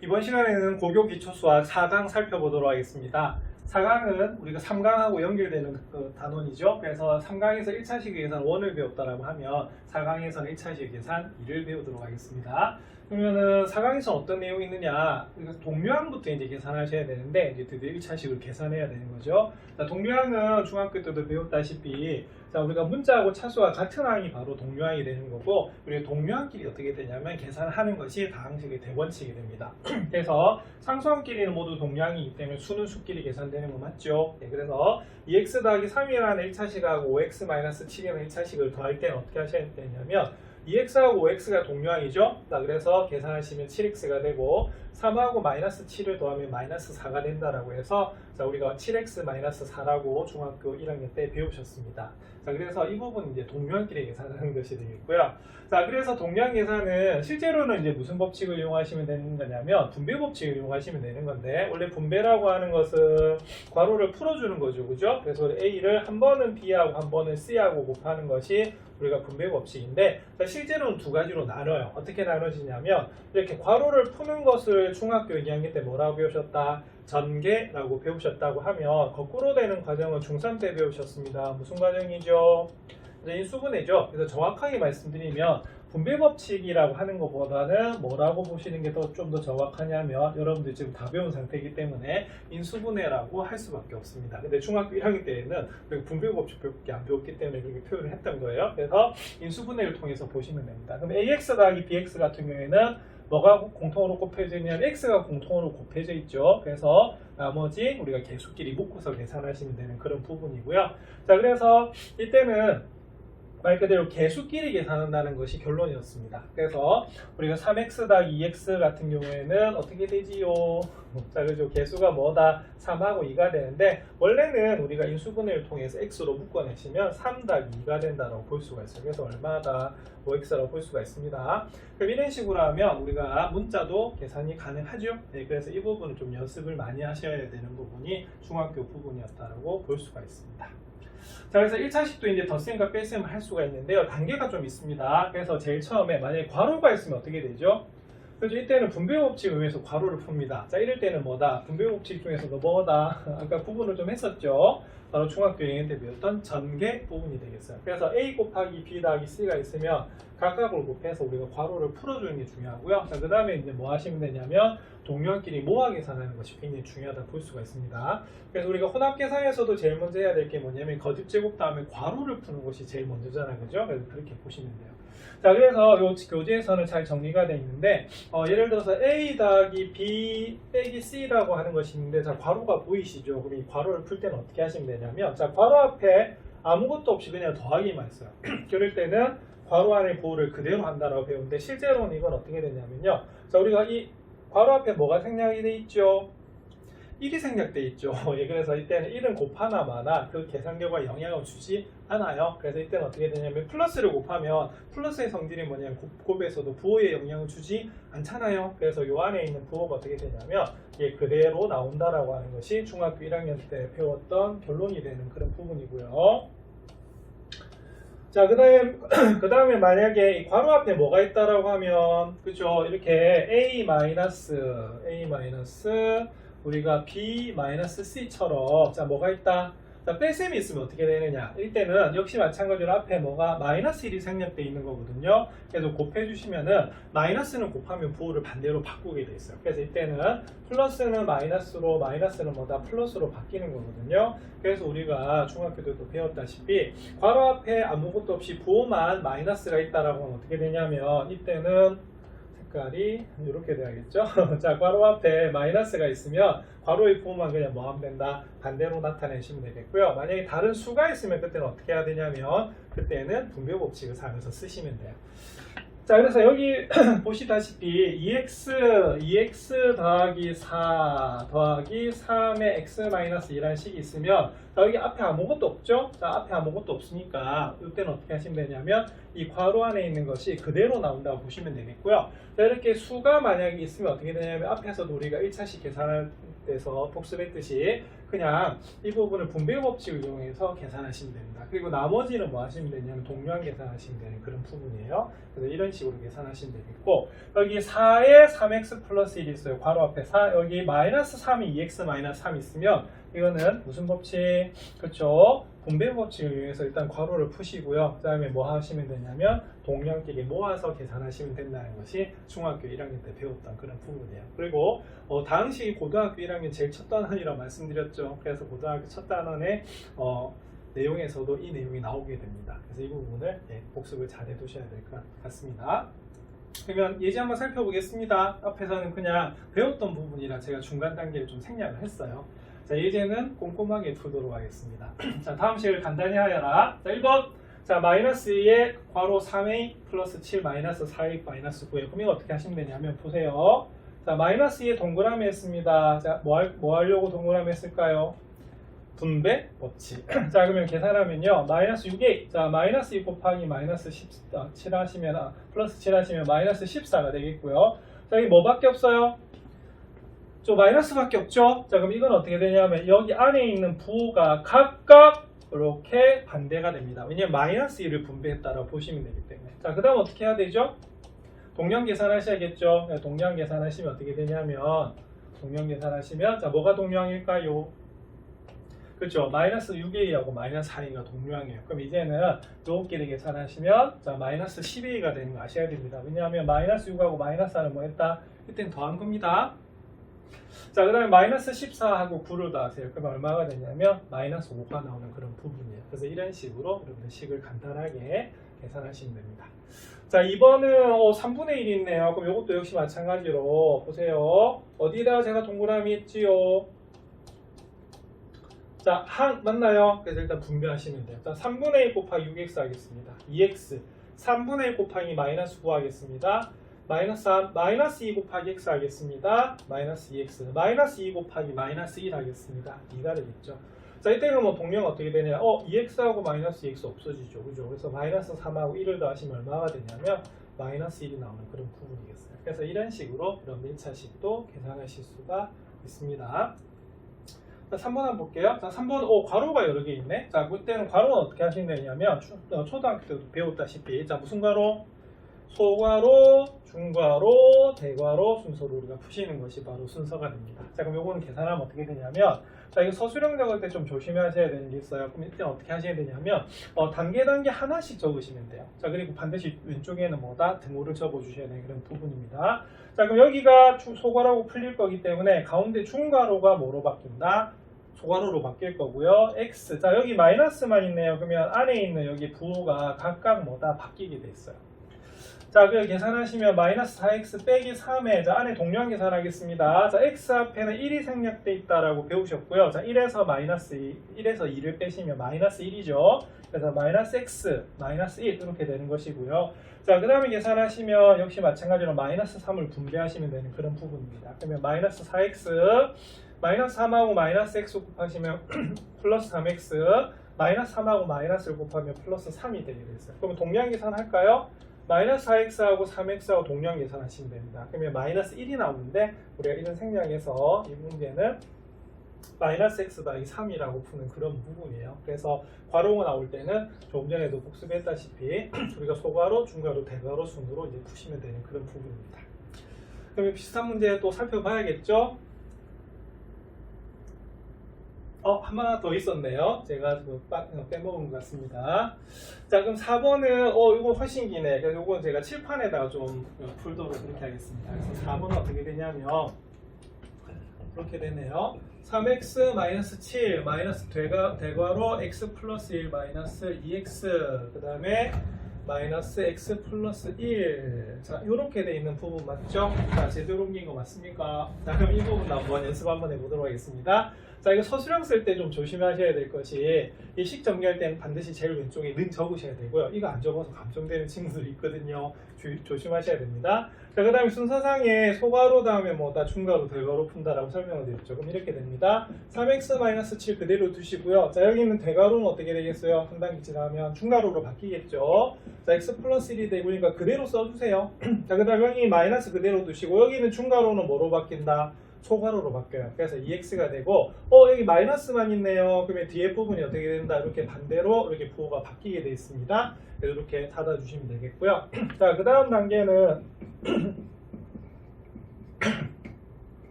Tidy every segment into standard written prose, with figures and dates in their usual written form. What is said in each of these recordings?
이번 시간에는 고교 기초수학 4강 살펴보도록 하겠습니다. 4강은 우리가 3강하고 연결되는 그 단원이죠. 그래서 3강에서 1차식 계산 1을 배웠다라고 하면 4강에서는 1차식 계산 2를 배우도록 하겠습니다. 그러면은 4강에서 어떤 내용이 있느냐? 동류항부터 이제 계산하셔야 되는데 이제 드디어 1차식을 계산해야 되는 거죠. 자, 동류항은 중학교 때도 배웠다시피 자, 우리가 문자하고 차수와 같은 항이 바로 동류항이 되는 거고, 그리고 동류항끼리 어떻게 되냐면 계산하는 것이 다항식의 대원칙이 됩니다. 그래서 상수항끼리는 모두 동류항이기 때문에 수는 수끼리 계산되는 거 맞죠? 네, 그래서 2x 더하기 3이라는 1차식하고 5x-7이라는 1차식을 더할 때는 어떻게 하셔야 되냐면 2x하고 5x가 동류항이죠. 자, 그래서 계산하시면 7x가 되고 3하고 마이너스 7을 더하면 마이너스 4가 된다라고 해서 자, 우리가 7x-4라고 중학교 1학년 때 배우셨습니다. 자, 그래서 이 부분 이제 동류항끼리 계산하는 것이 되겠고요. 자, 그래서 동류항 계산은 실제로는 이제 무슨 법칙을 이용하시면 되는 거냐면 분배 법칙을 이용하시면 되는 건데, 원래 분배라고 하는 것은 괄호를 풀어주는 거죠, 그죠? 그래서 a를 한 번은 b하고 한 번은 c하고 곱하는 것이 우리가 분배 법칙인데, 실제로는 두 가지로 나눠요. 어떻게 나눠지냐면 이렇게 괄호를 푸는 것을 중학교 2학년 때 뭐라고 배우셨다? 전개라고 배우셨다고 하면 거꾸로 되는 과정은 중3 때 배우셨습니다. 무슨 과정이죠? 인수분해죠. 그래서 정확하게 말씀드리면 분배 법칙이라고 하는 것보다는 뭐라고 보시는 게 좀 더 정확하냐면, 여러분들 지금 다 배운 상태이기 때문에 인수분해라고 할 수밖에 없습니다. 근데 중학교 1학년 때에는 분배 법칙밖에 안 배웠기 때문에 그렇게 표현을 했던 거예요. 그래서 인수분해를 통해서 보시면 됩니다. 그럼 ax 더하기 bx 같은 경우에는 뭐가 공통으로 곱해져 있냐면 x가 공통으로 곱해져 있죠. 그래서 나머지 우리가 개수끼리 묶어서 계산하시면 되는 그런 부분이고요. 자, 그래서 이때는 말 그대로 개수끼리 계산한다는 것이 결론이었습니다. 그래서 우리가 3x 더하기 2x 같은 경우에는 어떻게 되지요? 자, 그죠? 개수가 뭐다? 3하고 2가 되는데, 원래는 우리가 인수분해를 통해서 x로 묶어내시면 3 더하기 2가 된다고 볼 수가 있어요. 그래서 얼마다? 5x라고 볼 수가 있습니다. 그럼 이런 식으로 하면 우리가 문자도 계산이 가능하죠? 네, 그래서 이 부분은 좀 연습을 많이 하셔야 되는 부분이 중학교 부분이었다고 볼 수가 있습니다. 자, 그래서 1차식도 이제 덧셈과 뺄셈을 할 수가 있는데요. 단계가 좀 있습니다. 그래서 제일 처음에 만약에 괄호가 있으면 어떻게 되죠? 그래서 이때는 분배 법칙을 의해서 괄호를 풉니다. 자, 이럴 때는 뭐다? 분배 법칙 중에서도 뭐다? 아까 구분을 좀 했었죠? 바로 중학교 2학년 때 배웠던 전개 부분이 되겠어요. 그래서 a 곱하기 b 더하기 c가 있으면 각각을 곱해서 우리가 괄호를 풀어주는 게 중요하고요. 자, 그 다음에 이제 뭐 하시면 되냐면 동류항끼리 모아 계산하는 것이 굉장히 중요하다 볼 수가 있습니다. 그래서 우리가 혼합 계산에서도 제일 먼저 해야 될 게 뭐냐면 거듭 제곱 다음에 괄호를 푸는 것이 제일 먼저잖아요, 그죠? 그래서 그렇게 보시면 돼요. 자, 그래서 요 교재에서는 잘 정리가 되어 있는데, 예를 들어서 a 더하기 b 빼기 c라고 하는 것이 있는데, 자, 괄호가 보이시죠? 그럼 이 괄호를 풀 때는 어떻게 하시면 되냐면, 자, 괄호 앞에 아무것도 없이 그냥 더하기만 있어요. 그럴 때는 괄호 안의 보호를 그대로 한다라고 배우는데, 실제로는 이건 어떻게 되냐면요. 자, 우리가 이 괄호 앞에 뭐가 생략이 돼 있죠? 1이 생략돼 있죠. 예, 그래서 이때는 1은 곱하나 마나 그 계산 결과에 영향을 주지 않아요. 그래서 이때는 어떻게 되냐면 플러스를 곱하면 플러스의 성질이 뭐냐면 곱에서도 부호에 영향을 주지 않잖아요. 그래서 요 안에 있는 부호가 어떻게 되냐면 이게 그대로 나온다라고 하는 것이 중학교 1학년 때 배웠던 결론이 되는 그런 부분이고요. 자, 그 다음에 만약에 이 괄호 앞에 뭐가 있다라고 하면, 그죠? 이렇게 a 우리가 b-c처럼 자, 뭐가 있다? 자, 뺄셈이 있으면 어떻게 되느냐? 이때는 역시 마찬가지로 앞에 뭐가 마이너스 1이 생략되어 있는 거거든요. 그래서 곱해주시면은 마이너스는 곱하면 부호를 반대로 바꾸게 돼 있어요. 그래서 이때는 플러스는 마이너스로, 마이너스는 뭐다? 플러스로 바뀌는 거거든요. 그래서 우리가 중학교 때도 배웠다시피 괄호 앞에 아무것도 없이 부호만 마이너스가 있다라고 하면 어떻게 되냐면 이때는 색깔이 이렇게 돼야겠죠. 자, 괄호 앞에 마이너스가 있으면 괄호의 부호만 그냥 뭐 하면 된다? 반대로 나타내시면 되겠고요. 만약에 다른 수가 있으면 그때는 어떻게 해야 되냐면 그때는 분배 법칙을 사용해서 쓰시면 돼요. 자, 그래서 여기 보시다시피 2x 더하기 4 더하기 3의 x-2라는 식이 있으면 자, 여기 앞에 아무것도 없죠? 자, 앞에 아무것도 없으니까 이때는 어떻게 하시면 되냐면 이 괄호 안에 있는 것이 그대로 나온다고 보시면 되겠고요. 자, 이렇게 수가 만약에 있으면 어떻게 되냐면 앞에서도 우리가 1차식 계산할 때서 복습했듯이 그냥 이 부분을 분배 법칙을 이용해서 계산하시면 됩니다. 그리고 나머지는 뭐 하시면 되냐면 동류항 계산하시면 되는 그런 부분이에요. 그래서 이런 식으로 계산하시면 되겠고, 여기 4에 3x 플러스 1이 있어요. 괄호 앞에 4, 여기 마이너스 3이 2x 마이너스 3 있으면 이거는 무슨 법칙? 그렇죠? 분배 법칙을 이용해서 일단 괄호를 푸시고요. 그 다음에 뭐 하시면 되냐면 동량끼리 모아서 계산하시면 된다는 것이 중학교 1학년 때 배웠던 그런 부분이에요. 그리고 당시 고등학교 1학년 제일 첫 단원이라고 말씀드렸죠. 그래서 고등학교 첫 단원의 내용에서도 이 내용이 나오게 됩니다. 그래서 이 부분을 복습을 잘 해두셔야 될 것 같습니다. 그러면 예제 한번 살펴보겠습니다. 앞에서는 그냥 배웠던 부분이라 제가 중간 단계를 좀 생략을 했어요. 자, 예제는 꼼꼼하게 풀도록 하겠습니다. 자, 다음 식을 간단히 하여라. 자, 1번. 자, 마이너스 2에 괄호 3a 플러스 7 마이너스 4a 마이너스 9에 그럼 이거 어떻게 하시면 되냐면 보세요. 자, 마이너스 2에 동그라미 했습니다. 자, 뭐 하려고 동그라미 했을까요? 분배 법칙. 자, 그러면 계산하면요. 마이너스 6a. 자, 마이너스 2 곱하기 마이너스 7 하시면, 플러스 7 하시면 마이너스 14가 되겠고요. 자, 여기 뭐밖에 없어요? 저 마이너스밖에 없죠? 자, 그럼 이건 어떻게 되냐면 여기 안에 있는 부호가 각각 이렇게 반대가 됩니다. 왜냐면 마이너스 1을 분배했다라고 보시면 되기 때문에. 자, 그 다음 어떻게 해야 되죠? 동량 계산하셔야겠죠? 동량 계산하시면 어떻게 되냐면 동량 계산하시면 자, 뭐가 동량일까요? 그렇죠. 마이너스 6a하고 마이너스 4a가 동류항이에요. 그럼 이제는 요끼리 계산하시면 자 마이너스 12a가 되는 거 아셔야 됩니다. 왜냐하면 마이너스 6하고 마이너스 4는 뭐 했다? 이때는 더한 겁니다. 자, 그 다음에 마이너스 14하고 9를 더하세요. 그러면 얼마가 되냐면 마이너스 5가 나오는 그런 부분이에요. 그래서 이런 식으로 여러분들 식을 간단하게 계산하시면 됩니다. 자, 2번은 3분의 1이 있네요. 그럼 이것도 역시 마찬가지로 보세요. 어디다가 제가 동그라미 했지요? 자, 맞나요? 그래서 일단 분배하시면 돼요. 자, 3분의 1 곱하기 6x 하겠습니다. 2x 3분의 1 곱하기 마이너스 9 하겠습니다. 마이너스 3, 마이너스 2 곱하기 x 하겠습니다. 마이너스 2x 마이너스 2 곱하기 마이너스 1 하겠습니다. 2가 되겠죠. 자, 이때는 뭐 동량 어떻게 되냐? 2x하고 마이너스 2x 없어지죠. 그죠? 그래서 마이너스 3하고 1을 더하시면 얼마가 되냐면 마이너스 1이 나오는 그런 부분이겠어요. 그래서 이런 식으로 이런 1차식도 계산하실 수가 있습니다. 자, 3번 한번 볼게요. 자, 3번, 괄호가 여러 개 있네. 자, 그때는 괄호는 어떻게 하시면 되냐면, 초등학교 때도 배웠다시피, 자, 무슨 괄호? 소괄호, 중괄호, 대괄호 순서로 우리가 푸시는 것이 바로 순서가 됩니다. 자, 그럼 요거는 계산하면 어떻게 되냐면, 자, 이거 서술형 적을 때 좀 조심하셔야 되는 게 있어요. 그럼 이때 어떻게 하셔야 되냐면, 단계 하나씩 적으시면 돼요. 자, 그리고 반드시 왼쪽에는 뭐다? 등호를 적어 주셔야 되는 그런 부분입니다. 자, 그럼 여기가 소괄호로 풀릴 거기 때문에 가운데 중괄호가 뭐로 바뀐다? 소괄호로 바뀔 거고요. x. 자, 여기 마이너스만 있네요. 그러면 안에 있는 여기 부호가 각각 뭐다? 바뀌게 돼 있어요. 자, 그 계산하시면 마이너스 4x 빼기 3에 자, 안에 동량 계산하겠습니다. 자, x 앞에는 1이 생략돼 있다라고 배우셨고요. 자, 1에서 마이너스 1에서 2를 빼시면 마이너스 1이죠. 그래서 마이너스 x, 마이너스 1 이렇게 되는 것이고요. 자, 그 다음에 계산하시면 역시 마찬가지로 마이너스 3을 분배하시면 되는 그런 부분입니다. 그러면 마이너스 4x, 마이너스 3하고 마이너스 x 곱하시면 플러스 3x, 마이너스 3하고 마이너스를 곱하면 플러스 3이 되게 되겠어요. 그러면 동량 계산할까요? 마이너스 4x하고 3x하고 동량 계산하시면 됩니다. 그러면 마이너스 1이 나오는데 우리가 이런 생략해서 이 문제는 마이너스 x 더하기 3이라고 푸는 그런 부분이에요. 그래서 괄호가 나올 때는 조금 전에도 복습했다시피 우리가 소괄호, 중괄호, 대괄호 순으로 이제 푸시면 되는 그런 부분입니다. 그러면 비슷한 문제 또 살펴봐야겠죠? 하나 더 있었네요. 제가 빼먹은 것 같습니다. 자, 그럼 4번은, 이거 훨씬 기네. 그래서 이건 제가 칠판에다가 좀 풀도록 그렇게 하겠습니다. 그래서 4번은 어떻게 되냐면, 이렇게 되네요. 3x 마이너스 7 마이너스 대괄호 x 플러스 1 마이너스 2x 그 다음에 마이너스 x 플러스 1 자, 요렇게 돼 있는 부분 맞죠? 자, 제대로 옮긴 거 맞습니까? 자, 그럼 이 부분 한번 연습 한번 해보도록 하겠습니다. 자, 이거 서술형 쓸 때 좀 조심하셔야 될 것이 이 식 정리할 때는 반드시 제일 왼쪽에 는 적으셔야 되고요. 이거 안 적어서 감점되는 친구들이 있거든요. 조심하셔야 됩니다. 자, 그 다음에 순서상에 소괄호 다음에 뭐다 중괄호 대괄호 푼다라고 설명을 드렸죠. 그럼 이렇게 됩니다. 3x-7 그대로 두시고요. 자, 여기 있는 대괄호는 어떻게 되겠어요? 한 단계 지나면 중괄호로 바뀌겠죠. 자, x 플러스 1이 되고 그러니까 그대로 써주세요. 자, 그 다음에 여기 마이너스 그대로 두시고 여기는 중괄호는 뭐로 바뀐다? 소괄호로 바뀌어요. 그래서 2x가 되고 여기 마이너스만 있네요. 그러면 뒤에 부분이 어떻게 된다? 이렇게 반대로 이렇게 부호가 바뀌게 되어 있습니다. 그래서 이렇게 닫아주시면 되겠고요. 자, 그 다음 단계는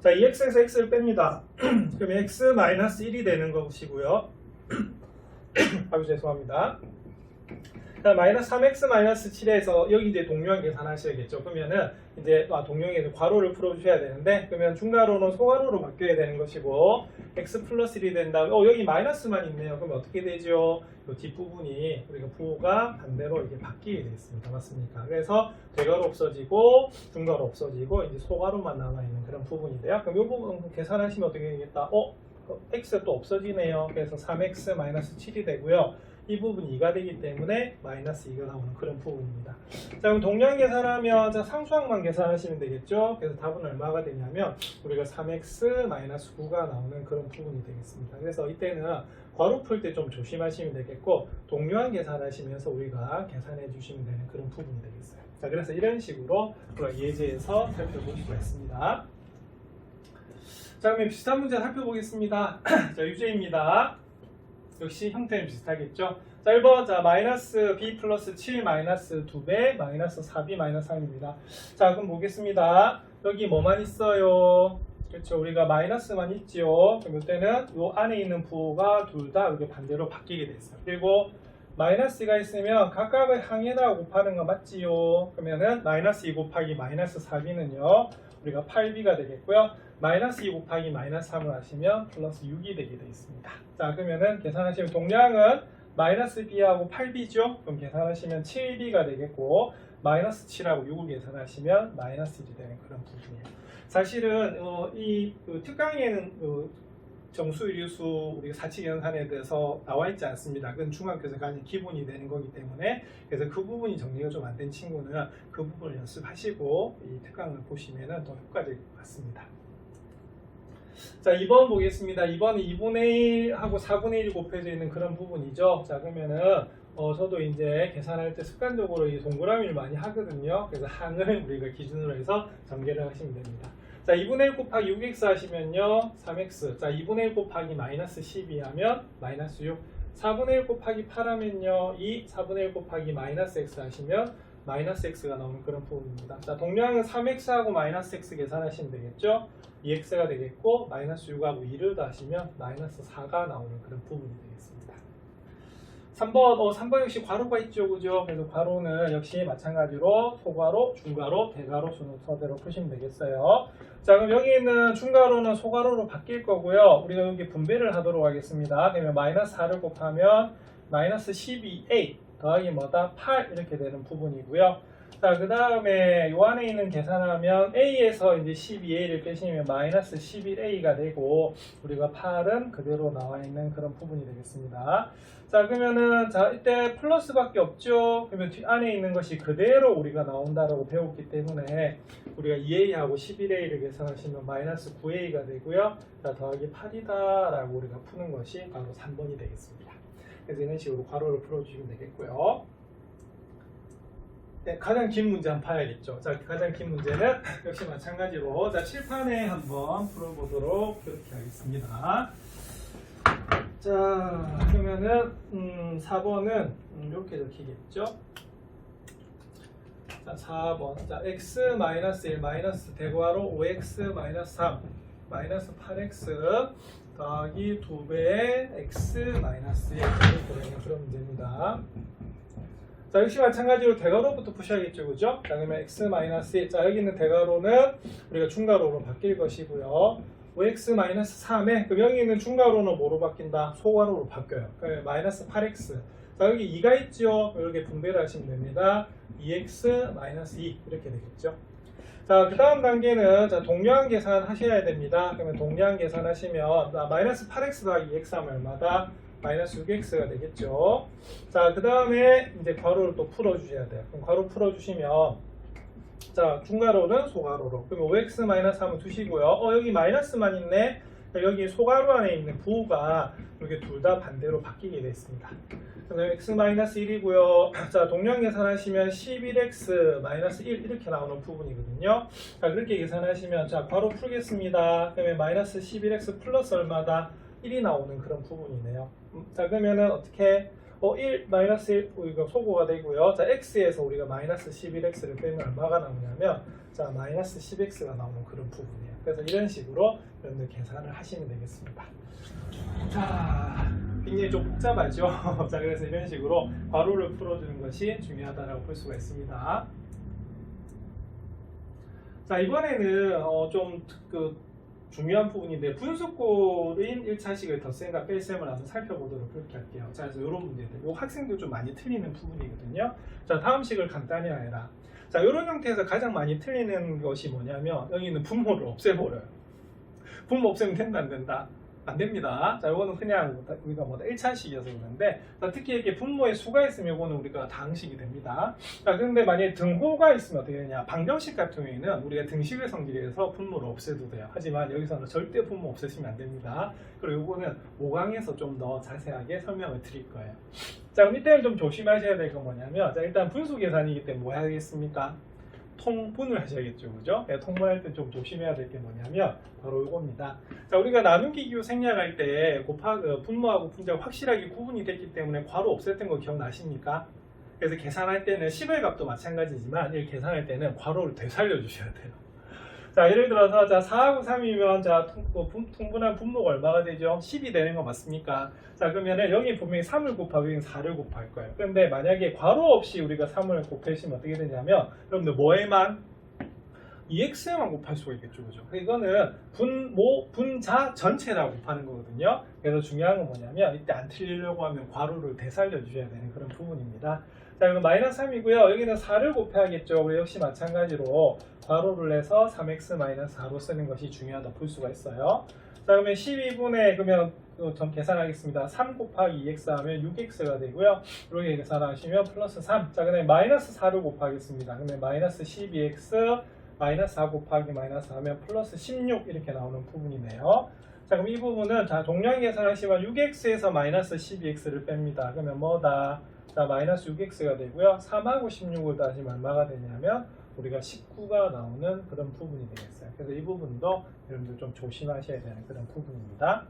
자, 2x에서 x를 뺍니다. 그러면 x-1이 되는 것이고요. 아주 죄송합니다. 자, 마이너스 3x 마이너스 7에서 여기 이제 동류한 계산하셔야겠죠. 그러면은 이제 동류에 괄호를 풀어주셔야 되는데, 그러면 중괄호는 소괄호로 바뀌어야 되는 것이고, x 플러스 1이 된 다음에 여기 마이너스만 있네요. 그러면 어떻게 되죠? 이 뒷부분이 우리가 부호가 반대로 이렇게 바뀌게 되겠습니다. 맞습니까? 그래서 대괄호 없어지고 중괄호 없어지고 이제 소괄호만 남아 있는 그런 부분인데요. 그럼 이 부분 계산하시면 어떻게 되겠다? x가 또 없어지네요. 그래서 3x 마이너스 7이 되고요. 이 부분이 2가 되기 때문에 마이너스 2가 나오는 그런 부분입니다. 자, 그럼 동량 계산하면 자, 상수항만 계산하시면 되겠죠. 그래서 답은 얼마가 되냐면 우리가 3x 마이너스 9가 나오는 그런 부분이 되겠습니다. 그래서 이때는 괄호 풀 때 좀 조심하시면 되겠고, 동류항 계산하시면서 우리가 계산해 주시면 되는 그런 부분이 되겠어요. 자, 그래서 이런 식으로 우리가 예제에서 살펴볼 수가 있습니다. 자, 그러면 비슷한 문제 살펴보겠습니다. 자, 유제입니다. 역시 형태는 비슷하겠죠. 자, 1번, 자, 마이너스 b 플러스 7 마이너스 2배 마이너스 4b 마이너스 3입니다. 자, 그럼 보겠습니다. 여기 뭐만 있어요? 그렇죠. 우리가 마이너스만 있지요. 그럼 이때는 이 안에 있는 부호가 둘 다 이렇게 반대로 바뀌게 됐어요. 그리고 마이너스가 있으면 각각을 항에다가 곱하는 거 맞지요? 그러면은 마이너스 2 곱하기 마이너스 4b는요. 우리가 8b가 되겠고요. 마이너스 2 곱하기 마이너스 3을 하시면 플러스 6이 되게 되어 있습니다. 자, 그러면은 계산하시면 동량은 마이너스 b하고 8b죠? 그럼 계산하시면 7b가 되겠고, 마이너스 7하고 6을 계산하시면 마이너스 1이 되는 그런 부분이에요. 사실은 이 특강에는 정수, 유리수, 우리가 사칙연산에 대해서 나와 있지 않습니다. 그건 중학교에서 가장 기본이 되는 거기 때문에, 그래서 그 부분이 정리가 좀 안 된 친구는 그 부분을 연습하시고 이 특강을 보시면 더 효과적일 것 같습니다. 자, 2번 보겠습니다. 2번은 2분의 1하고 4분의 1이 곱해져 있는 그런 부분이죠. 자, 그러면은 저도 이제 계산할 때 습관적으로 이 동그라미를 많이 하거든요. 그래서 항을 우리가 기준으로 해서 전개를 하시면 됩니다. 자, 2분의 1 곱하기 6x 하시면요 3x. 자, 2분의 1 곱하기 마이너스 12 하면 마이너스 6. 4분의 1 곱하기 8 하면요 2. 4분의 1 곱하기 마이너스 x 하시면 마이너스 x가 나오는 그런 부분입니다. 자, 동량은 3x하고 마이너스 x 계산하시면 되겠죠. 2x가 되겠고, 마이너스 6하고 2를 더하시면 마이너스 4가 나오는 그런 부분이 되겠습니다. 3번 역시 괄호가 있죠, 그죠? 그래서 괄호는 역시 마찬가지로 소괄호, 중괄호, 대괄호 순서대로 푸시면 되겠어요. 자, 그럼 여기 있는 중괄호는 소괄호로 바뀔 거고요. 우리가 여기 분배를 하도록 하겠습니다. 그러면 마이너스 4를 곱하면 마이너스 12a 더하기 뭐다? 8 이렇게 되는 부분이고요. 자, 그 다음에 요 안에 있는 계산하면 a에서 이제 12a를 빼시면 마이너스 11a가 되고, 우리가 8은 그대로 나와 있는 그런 부분이 되겠습니다. 자, 그러면은 자, 이때 플러스밖에 없죠. 그러면 뒤 안에 있는 것이 그대로 우리가 나온다라고 배웠기 때문에 우리가 2a하고 11a를 계산하시면 마이너스 9a가 되고요. 자, 더하기 8이다라고 우리가 푸는 것이 바로 3번이 되겠습니다. 그래서 이런 식으로 괄호를 풀어주시면 되겠고요. 네, 가장 긴 문제 한번 봐야겠죠. 자, 가장 긴 문제는 역시 마찬가지로 자, 칠판에 한번 풀어보도록 그렇게 하겠습니다. 자, 그러면은 4번은 이렇게 적히겠죠. 자, 4번. 자, x-1 마이너스 대괄호 5x-3 마이너스 8x 더하기 2배의 x-1 이렇게 그런 문제입니다. 자, 역시 마찬가지로 대괄호부터 푸셔야겠죠, 그죠? 자, 그러면 x-1. 자, 여기 있는 대괄호는 우리가 중괄호로 바뀔 것이고요. 5x-3에 그럼 여기 있는 중괄호는 뭐로 바뀐다? 소괄호로 바뀌어요. 그러면 마이너스 8x. 자, 여기 2가 있죠? 이렇게 분배를 하시면 됩니다. 2x-2 이렇게 되겠죠. 자, 그 다음 단계는 자, 동량 계산 하셔야 됩니다. 그러면 동량 계산하시면 마이너스 8x 더하기 2x 하면 얼마다? 마이너스 6x가 되겠죠. 자, 그 다음에 이제 괄호를 또 풀어주셔야 돼요. 그럼 괄호 풀어주시면 자, 중괄호는 소괄호로. 그럼 5x-3은 두시고요. 여기 마이너스만 있네. 여기 소가로 안에 있는 부호가 이렇게 둘 다 반대로 바뀌게 되어 있습니다. x-1이고요. 자, 동량 계산하시면 11x-1 이렇게 나오는 부분이거든요. 자, 그렇게 계산하시면 자, 바로 풀겠습니다. 그러면 마이너스 11x 플러스 얼마다? 1이 나오는 그런 부분이네요. 자, 그러면은 어떻게 1, 마이너스 1, 이거 소거가 되고요. 자, x에서 우리가 마이너스 11x를 빼면 얼마가 나오냐면 자, 마이너스 10x가 나오는 그런 부분이에요. 그래서 이런 식으로 여러분들 계산을 하시면 되겠습니다. 자, 굉장히 좀 복잡하죠. 자, 그래서 이런 식으로 괄호를 풀어주는 것이 중요하다고 볼 수가 있습니다. 자, 이번에는 좀 중요한 부분인데 분수꼴인 1차식의 덧셈과 뺄셈을 한번 살펴보도록 그렇게 할게요. 자, 그래서 이런 문제들, 요 학생들 좀 많이 틀리는 부분이거든요. 자, 다음 식을 간단히 해라. 자, 이런 형태에서 가장 많이 틀리는 것이 뭐냐면 여기 있는 분모를 없애버려요. 분모 없애면 된다 안 된다? 안 됩니다. 자, 이거는 그냥 우리가 1차식이어서 그러는데, 자, 특히 이렇게 분모에 수가 있으면 이거는 우리가 다항식이 됩니다. 자, 그런데 만약에 등호가 있으면 어떻게 되냐? 방정식 같은 경우에는 우리가 등식을 성질해서 분모를 없애도 돼요. 하지만 여기서는 절대 분모 없애시면 안 됩니다. 그리고 이거는 5강에서 좀 더 자세하게 설명을 드릴 거예요. 자, 그럼 이때는 좀 조심하셔야 될 건 뭐냐면, 자, 일단 분수 계산이기 때문에 뭐 해야겠습니까? 통분을 하셔야겠죠, 그죠? 통분할 때 좀 조심해야 될 게 뭐냐면 바로 이겁니다. 자, 우리가 나누기 기호 생략할 때 분모하고 분자가 확실하게 구분이 됐기 때문에 괄호 없앴던 거 기억나십니까? 그래서 계산할 때는 10의 값도 마찬가지지만 이 계산할 때는 괄호를 되살려 주셔야 돼요. 자, 예를 들어서 자, 4하고 3이면 자, 통분한 분모가 얼마가 되죠? 10이 되는 거 맞습니까? 자, 그러면은 여기 분명히 3을 곱하고 여기 4를 곱할 거예요. 그런데 만약에 괄호 없이 우리가 3을 곱해주시면 어떻게 되냐면 여러분들 뭐에만? 2x에만 곱할 수가 있겠죠, 그죠? 이거는 분자 전체라고 곱하는 거거든요. 그래서 중요한 건 뭐냐면 이때 안 틀리려고 하면 괄호를 되살려 주셔야 되는 그런 부분입니다. 자, 이거 마이너스 3이고요. 여기는 4를 곱해야겠죠. 우리 역시 마찬가지로 괄호를 해서 3x-4로 쓰는 것이 중요하다 볼 수가 있어요. 자, 그러면 12분의 그러면 전 계산하겠습니다. 3 곱하기 2x 하면 6x가 되고요. 이렇게 계산하시면 플러스 3. 자, 그다음에 마이너스 4를 곱하겠습니다. 그러면 마이너스 12x 마이너스 4 곱하기 마이너스 4 하면 플러스 16 이렇게 나오는 부분이네요. 자, 그럼 이 부분은 자, 동량 계산하시면 6x에서 마이너스 12x를 뺍니다. 그러면 뭐다? 자, 마이너스 6x가 되고요. 3하고 16을 더하시면 얼마가 되냐면 우리가 19가 나오는 그런 부분이 되겠어요. 그래서 이 부분도 여러분들 좀 조심하셔야 되는 그런 부분입니다.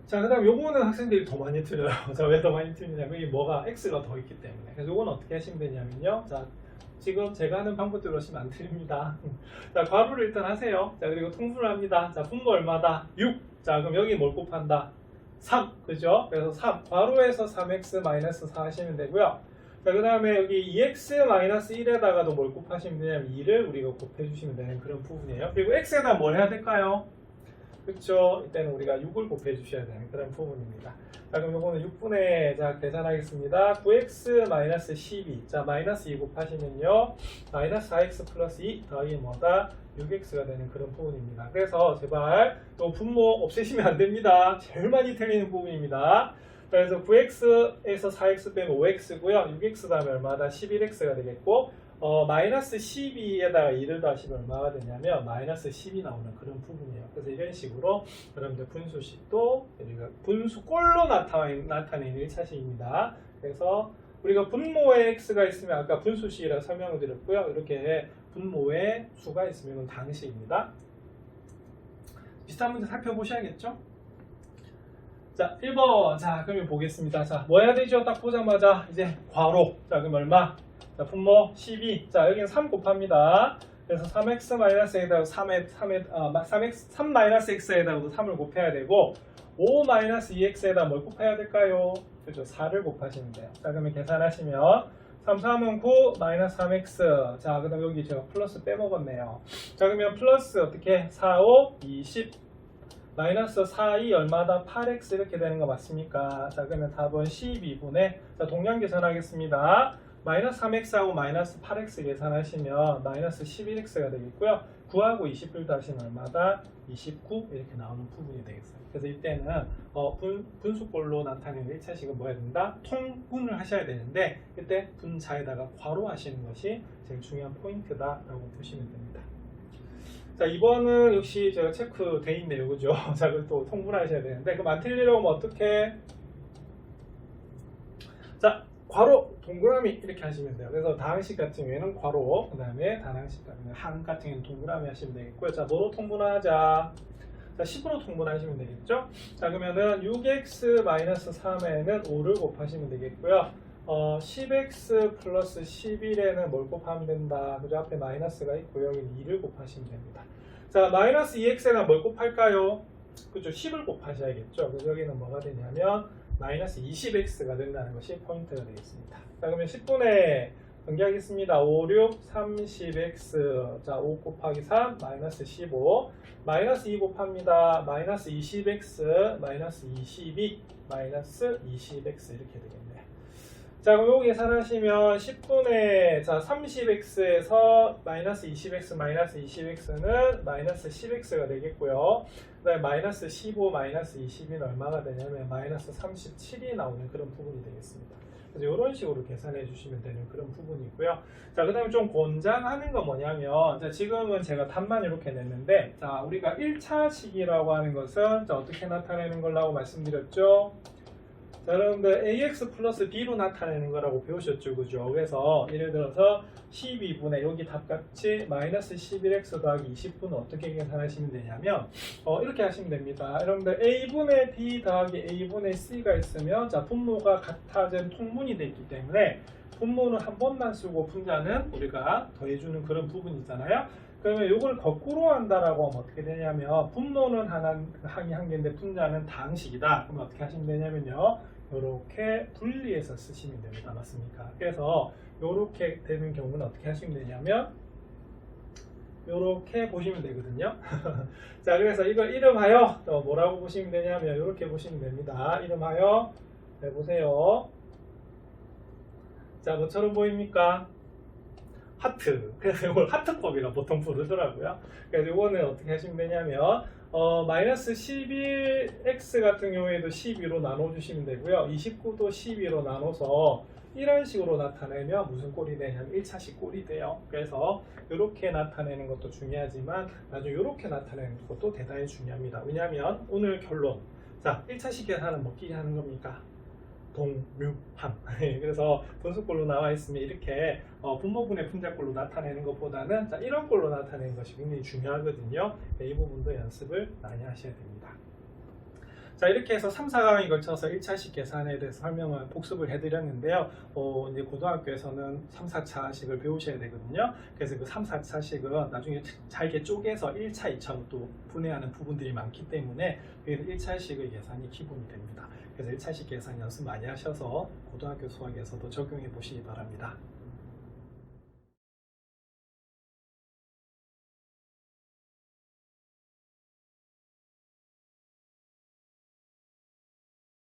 자, 그 다음 요거는 학생들이 더 많이 틀려요. 자, 왜 더 많이 틀리냐면 여기 뭐가 x가 더 있기 때문에. 그래서 요거는 어떻게 하시면 되냐면요. 자, 지금 제가 하는 방법대로 하시면 안 틀립니다. 자, 괄호를 일단 하세요. 자, 그리고 통분을 합니다. 자, 분모 얼마다? 6. 자, 그럼 여기 뭘 곱한다? 3. 그죠? 그래서 3. 괄호에서 3x-4 하시면 되고요. 자, 그 다음에 여기 2x-1에다가도 뭘 곱하시면 되냐면 2를 우리가 곱해주시면 되는 그런 부분이에요. 그리고 x에다 뭘 해야 될까요? 그렇죠. 이때는 우리가 6을 곱해 주셔야 되는 그런 부분입니다. 자, 그럼 이거는 6분의 자, 계산하겠습니다. 9x-12. 자, 마이너스 2 곱하시면요. 마이너스 4x 플러스 2 더하기 뭐다? 6x가 되는 그런 부분입니다. 그래서 제발 또 분모 없애시면 안 됩니다. 제일 많이 틀리는 부분입니다. 그래서 9x에서 4x 빼면 5x고요. 6x 다음에 얼마다? 11x가 되겠고 마이너스 12에다가 2를 더하시면 얼마가 되냐면 마이너스 10이 나오는 그런 부분이에요. 그래서 이런 식으로 여러분들 분수식도 우리가 분수꼴로 나타내는 1차식입니다. 그래서 우리가 분모에 x가 있으면 아까 분수식이라 설명을 드렸고요. 이렇게 분모에 수가 있으면 당식입니다. 비슷한 문제 살펴보셔야겠죠? 자, 1번. 자, 그러면 보겠습니다. 자, 뭐 해야 되죠? 딱 보자마자 이제 괄호. 자, 그럼 얼마? 자, 분모 12. 자, 여기는 3 곱합니다. 그래서 3x-x에다가 3-x에다가도 3을 곱해야 되고 5-2x에다 뭘 곱해야 될까요? 그렇죠. 4를 곱하시면 돼요. 자, 그러면 계산하시면 3, 3은 9, 마이너스 3x. 자, 그 다음 여기 제가 플러스 빼먹었네요. 자, 그러면 플러스 어떻게? 4, 5, 20. 마이너스 4, 2 얼마다? 8x 이렇게 되는 거 맞습니까? 자, 그러면 답은 12분의 자, 동량 계산하겠습니다. 마이너스 3x하고 마이너스 8x 계산하시면 마이너스 11x가 되겠고요. 9하고 20을 더하시면 얼마다? 29 이렇게 나오는 부분이 되겠어요. 그래서 이때는 분수꼴로 나타내는 1차식은 뭐 해야 된다? 통분을 하셔야 되는데 이때 분자에다가 괄호 하시는 것이 제일 중요한 포인트다라고 보시면 됩니다. 자, 2번은 역시 제가 체크돼 있네요. 그죠? 자, 그걸 또 통분하셔야 되는데, 그럼 안 틀리려고 하면 어떻게? 자, 괄호, 동그라미 이렇게 하시면 돼요. 그래서 다항식 같은 경우에는 괄호, 그 다음에 단항식 같은 경우에는 항 같은 경우에는 동그라미 하시면 되겠고요. 자, 뭐로 통분하자? 자, 10으로 통분하시면 되겠죠? 자, 그러면은 6x-3에는 5를 곱하시면 되겠고요. 10x 플러스 11에는 뭘 곱하면 된다? 그죠? 앞에 마이너스가 있고요. 여기 2를 곱하시면 됩니다. 자, 마이너스 2x에는 뭘 곱할까요? 그죠? 10을 곱하셔야겠죠? 그래서 여기는 뭐가 되냐면 마이너스 20x가 된다는 것이 포인트가 되겠습니다. 자, 그러면 10분의 전개하겠습니다. 5, 6, 30x. 자, 5 곱하기 3, 마이너스 15. 마이너스 2 곱합니다. 마이너스 20x, 마이너스 22, 마이너스 20x 이렇게 되겠네요. 자, 그럼 요거 계산하시면 10분의 자 30x에서 마이너스 20x, 마이너스 20x는 마이너스 10x가 되겠고요. 그 다음에 마이너스 15, 마이너스 22는 얼마가 되냐면 마이너스 37이 나오는 그런 부분이 되겠습니다. 그래서 이런 식으로 계산해 주시면 되는 그런 부분이고요. 자, 그 다음에 좀 권장하는 건 뭐냐면, 자, 지금은 제가 답만 이렇게 냈는데, 자, 우리가 1차식이라고 하는 것은, 자, 어떻게 나타내는 거라고 말씀드렸죠? 자, 여러분들 ax 플러스 b로 나타내는 거라고 배우셨죠, 그죠? 그래서 예를 들어서 12분의 여기 답값이 마이너스 11x 더하기 20분은 어떻게 계산하시면 되냐면 이렇게 하시면 됩니다. 여러분들 a분의 b 더하기 a분의 c가 있으면 자, 분모가 같아진 통분이 됐기 때문에 분모는 한 번만 쓰고 분자는 우리가 더해주는 그런 부분이잖아요. 그러면 이걸 거꾸로 한다라고 하면 어떻게 되냐면 분모는 항이 한 개인데 분자는 다항식이다. 그럼 어떻게 하시면 되냐면요. 이렇게 분리해서 쓰시면 됩니다. 맞습니까? 그래서 이렇게 되는 경우는 어떻게 하시면 되냐면 이렇게 보시면 되거든요. 자, 그래서 이걸 이름하여 뭐라고 보시면 되냐면 이렇게 보시면 됩니다. 이름하여 해보세요. 자, 뭐처럼 보입니까? 하트. 그래서 이걸 하트법이라 보통 부르더라고요. 그래서 이거는 어떻게 하시면 되냐면 마이너스 11x 같은 경우에도 12로 나눠주시면 되고요. 29도 12로 나눠서 이런 식으로 나타내면 무슨 꼴이 되냐면 1차식 꼴이 돼요. 그래서 이렇게 나타내는 것도 중요하지만 나중에 이렇게 나타내는 것도 대단히 중요합니다. 왜냐하면 오늘 결론. 자, 1차식 계산은 뭐 끼게 하는 겁니까? 동류함. 그래서 분수꼴로 나와 있으면 이렇게 분모분의 분자꼴로 나타내는 것보다는 자, 이런 꼴로 나타내는 것이 굉장히 중요하거든요. 이 부분도 연습을 많이 하셔야 됩니다. 자, 이렇게 해서 3, 4강에 걸쳐서 1차식 계산에 대해서 설명을 복습을 해드렸는데요. 이제 고등학교에서는 3, 4차식을 배우셔야 되거든요. 그래서 그 3, 4차식은 나중에 잘게 쪼개서 1차, 2차로 또 분해하는 부분들이 많기 때문에 1차식의 계산이 기본이 됩니다. 그래서 1차식 계산 연습 많이 하셔서 고등학교 수학에서도 적용해 보시기 바랍니다.